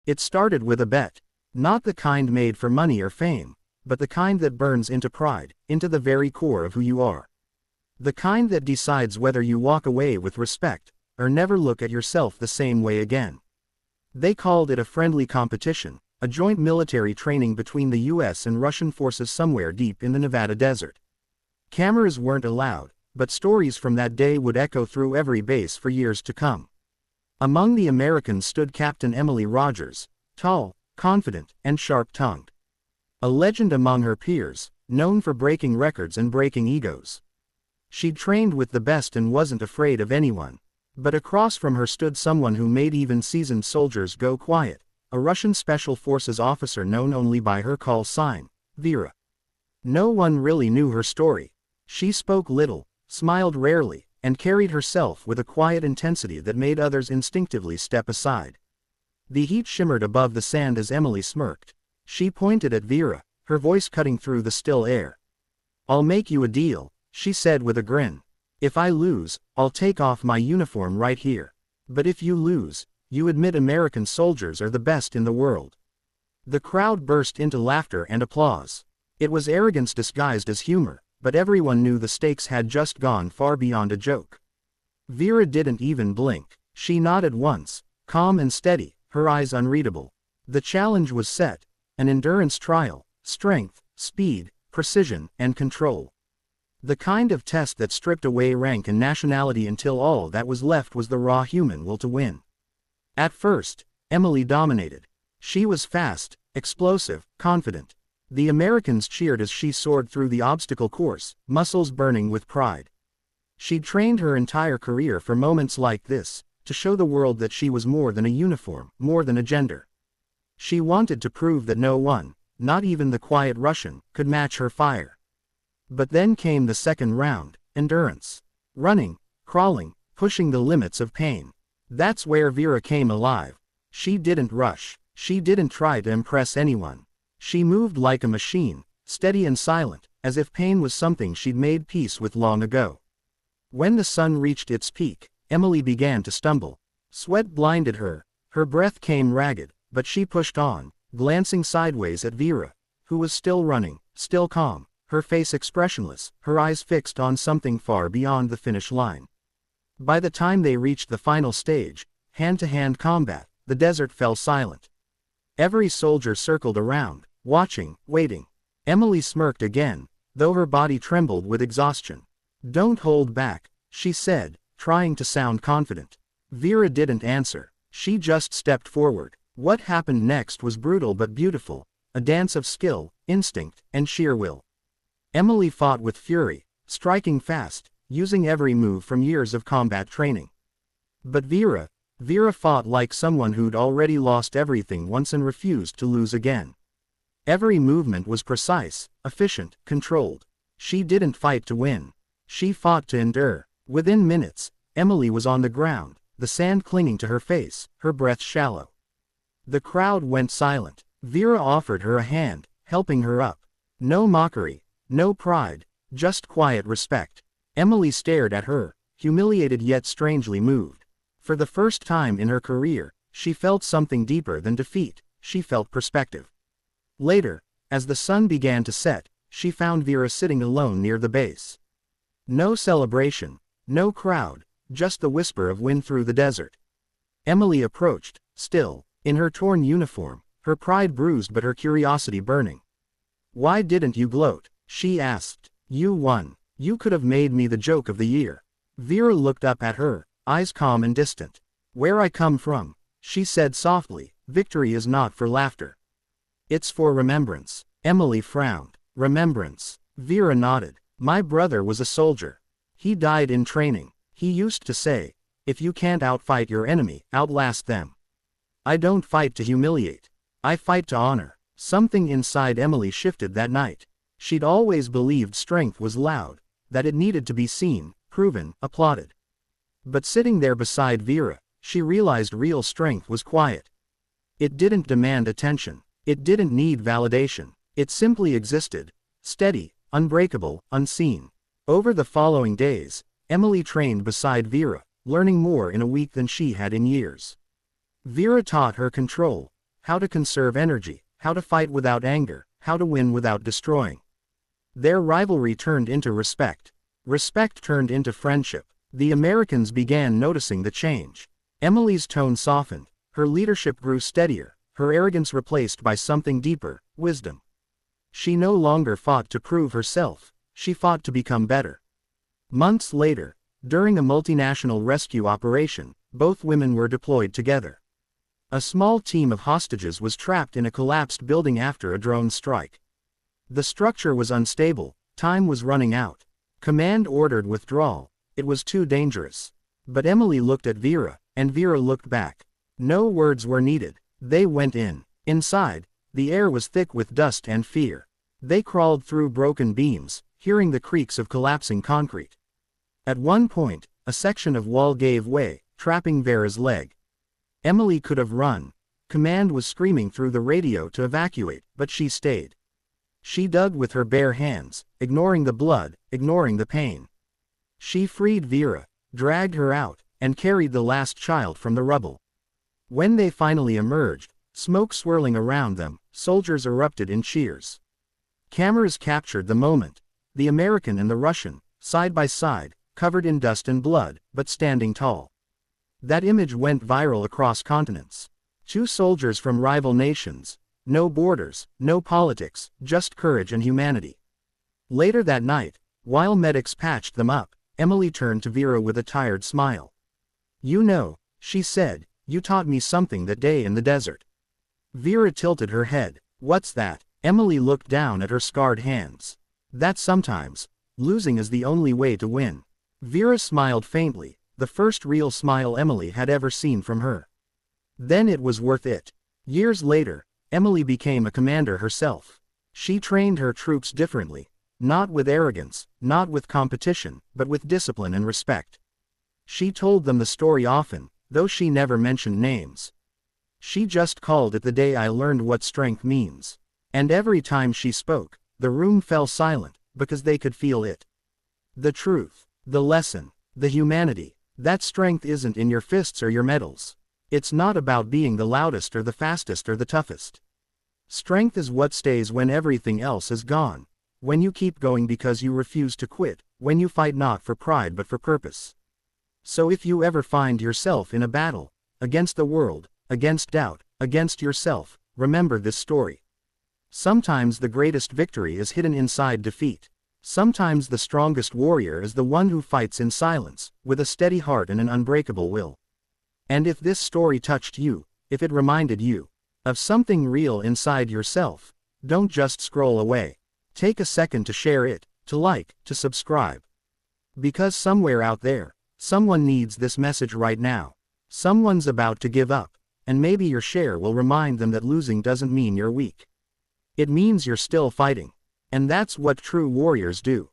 It started with a bet. Not the kind made for money or fame, but the kind that burns into pride, into the very core of who you are. The kind that decides whether you walk away with respect, or never look at yourself the same way again. They called it a friendly competition, a joint military training between the US and Russian forces somewhere deep in the Nevada desert. Cameras weren't allowed, but stories from that day would echo through every base for years to come. Among the Americans stood Captain Emily Rogers, tall, confident, and sharp-tongued. A legend among her peers, known for breaking records and breaking egos. She'd trained with the best and wasn't afraid of anyone. But across from her stood someone who made even seasoned soldiers go quiet, a Russian Special Forces officer known only by her call sign, Vera. No one really knew her story. She spoke little, smiled rarely, and carried herself with a quiet intensity that made others instinctively step aside. The heat shimmered above the sand as Emily smirked. She pointed at Vera, her voice cutting through the still air. "I'll make you a deal," she said with a grin. "If I lose, I'll take off my uniform right here. But if you lose, you admit American soldiers are the best in the world." The crowd burst into laughter and applause. It was arrogance disguised as humor, but everyone knew the stakes had just gone far beyond a joke. Vera didn't even blink. She nodded once, calm and steady, her eyes unreadable. The challenge was set, an endurance trial, strength, speed, precision, and control. The kind of test that stripped away rank and nationality until all that was left was the raw human will to win. At first, Emily dominated. She was fast, explosive, confident. The Americans cheered as she soared through the obstacle course, muscles burning with pride. She'd trained her entire career for moments like this, to show the world that she was more than a uniform, more than a gender. She wanted to prove that no one, not even the quiet Russian, could match her fire. But then came the second round, endurance. Running, crawling, pushing the limits of pain. That's where Vera came alive. She didn't rush. She didn't try to impress anyone. She moved like a machine, steady and silent, as if pain was something she'd made peace with long ago. When the sun reached its peak, Emily began to stumble. Sweat blinded her. Her breath came ragged, but she pushed on, glancing sideways at Vera, who was still running, still calm. Her face expressionless, her eyes fixed on something far beyond the finish line. By the time they reached the final stage, hand-to-hand combat, the desert fell silent. Every soldier circled around, watching, waiting. Emily smirked again, though her body trembled with exhaustion. "Don't hold back," she said, trying to sound confident. Vera didn't answer. She just stepped forward. What happened next was brutal but beautiful, a dance of skill, instinct, and sheer will. Emily fought with fury, striking fast, using every move from years of combat training. But Vera fought like someone who'd already lost everything once and refused to lose again. Every movement was precise, efficient, controlled. She didn't fight to win. She fought to endure. Within minutes, Emily was on the ground, the sand clinging to her face, her breath shallow. The crowd went silent. Vera offered her a hand, helping her up. No mockery. No pride, just quiet respect. Emily stared at her, humiliated yet strangely moved. For the first time in her career, she felt something deeper than defeat. She felt perspective. Later, as the sun began to set, she found Vera sitting alone near the base. No celebration, no crowd, just the whisper of wind through the desert. Emily approached, still, in her torn uniform, her pride bruised but her curiosity burning. "Why didn't you gloat?" she asked. "You won. You could have made me the joke of the year." Vera looked up at her, eyes calm and distant. "Where I come from," she said softly, "victory is not for laughter. It's for remembrance." Emily frowned. "Remembrance?" Vera nodded. "My brother was a soldier. He died in training. He used to say, if you can't outfight your enemy, outlast them. I don't fight to humiliate. I fight to honor." Something inside Emily shifted that night. She'd always believed strength was loud, that it needed to be seen, proven, applauded. But sitting there beside Vera, she realized real strength was quiet. It didn't demand attention. It didn't need validation. It simply existed, steady, unbreakable, unseen. Over the following days, Emily trained beside Vera, learning more in a week than she had in years. Vera taught her control, how to conserve energy, how to fight without anger, how to win without destroying. Their rivalry turned into respect. Respect turned into friendship. The Americans began noticing the change. Emily's tone softened, her leadership grew steadier, her arrogance replaced by something deeper, wisdom. She no longer fought to prove herself, she fought to become better. Months later, during a multinational rescue operation, both women were deployed together. A small team of hostages was trapped in a collapsed building after a drone strike. The structure was unstable, time was running out. Command ordered withdrawal, it was too dangerous. But Emily looked at Vera, and Vera looked back. No words were needed, they went in. Inside, the air was thick with dust and fear. They crawled through broken beams, hearing the creaks of collapsing concrete. At one point, a section of wall gave way, trapping Vera's leg. Emily could have run. Command was screaming through the radio to evacuate, but she stayed. She dug with her bare hands, ignoring the blood, ignoring the pain. She freed Vera, dragged her out, and carried the last child from the rubble. When they finally emerged, smoke swirling around them, soldiers erupted in cheers. Cameras captured the moment. The American and the Russian, side by side, covered in dust and blood, but standing tall. That image went viral across continents. Two soldiers from rival nations. No borders, no politics, just courage and humanity. Later that night, while medics patched them up, Emily turned to Vera with a tired smile. "You know," she said, "you taught me something that day in the desert." Vera tilted her head. "What's that?" Emily looked down at her scarred hands. "That sometimes, losing is the only way to win." Vera smiled faintly, the first real smile Emily had ever seen from her. Then it was worth it. Years later, Emily became a commander herself. She trained her troops differently, not with arrogance, not with competition, but with discipline and respect. She told them the story often, though she never mentioned names. She just called it the day I learned what strength means. And every time she spoke, the room fell silent, because they could feel it. The truth. The lesson, the humanity, that strength isn't in your fists or your medals. It's not about being the loudest or the fastest or the toughest. Strength is what stays when everything else is gone. When you keep going because you refuse to quit, when you fight not for pride but for purpose. So if you ever find yourself in a battle, against the world, against doubt, against yourself, remember this story. Sometimes the greatest victory is hidden inside defeat. Sometimes the strongest warrior is the one who fights in silence, with a steady heart and an unbreakable will. And if this story touched you, if it reminded you of something real inside yourself, don't just scroll away. Take a second to share it, to like, to subscribe. Because somewhere out there, someone needs this message right now. Someone's about to give up, and maybe your share will remind them that losing doesn't mean you're weak. It means you're still fighting. And that's what true warriors do.